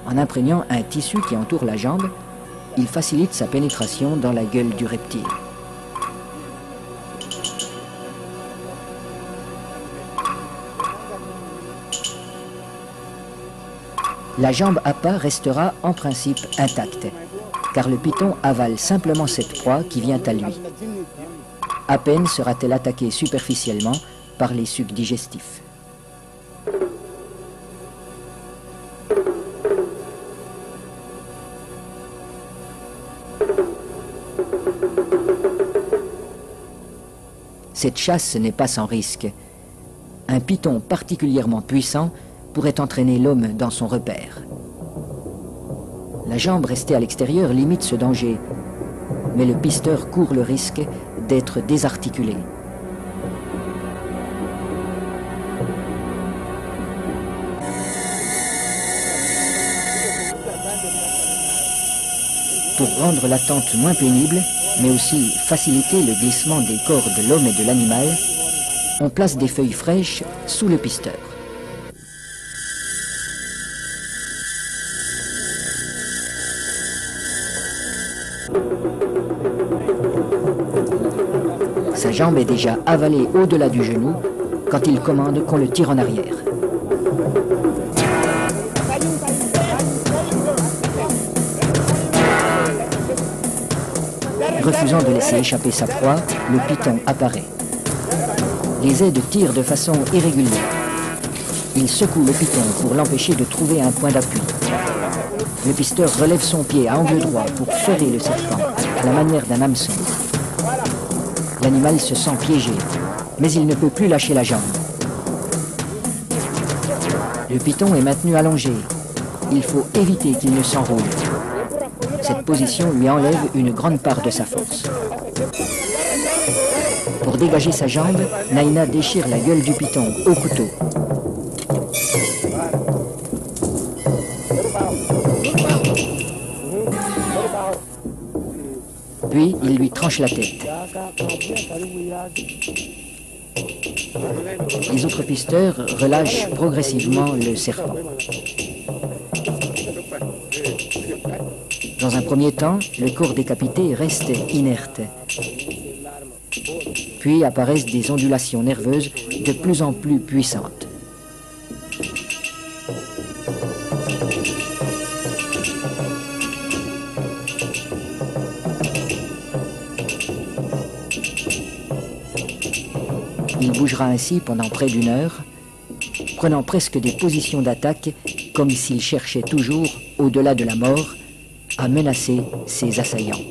En imprégnant un tissu qui entoure la jambe, il facilite sa pénétration dans la gueule du reptile. La jambe à pas restera en principe intacte, car le python avale simplement cette proie qui vient à lui. À peine sera-t-elle attaquée superficiellement par les sucs digestifs. Cette chasse n'est pas sans risque. Un python particulièrement puissant pourrait entraîner l'homme dans son repère. La jambe restée à l'extérieur limite ce danger, mais le pisteur court le risque d'être désarticulé. Pour rendre l'attente moins pénible, mais aussi faciliter le glissement des corps de l'homme et de l'animal, on place des feuilles fraîches sous le pisteur. Sa jambe est déjà avalée au-delà du genou quand il commande qu'on le tire en arrière. Refusant de laisser échapper sa proie, le python apparaît. Les aides tirent de façon irrégulière. Il secoue le python pour l'empêcher de trouver un point d'appui. Le pisteur relève son pied à angle droit pour ferrer le serpent, à la manière d'un hameçon. L'animal se sent piégé, mais il ne peut plus lâcher la jambe. Le python est maintenu allongé. Il faut éviter qu'il ne s'enroule. Cette position lui enlève une grande part de sa force. Pour dégager sa jambe, Naina déchire la gueule du python au couteau. Puis, il lui tranche la tête. Les autres pisteurs relâchent progressivement le serpent. Dans un premier temps, le corps décapité reste inerte. Puis apparaissent des ondulations nerveuses de plus en plus puissantes. Il bougera ainsi pendant près d'une heure, prenant presque des positions d'attaque comme s'il cherchait toujours, au-delà de la mort, à menacer ses assaillants.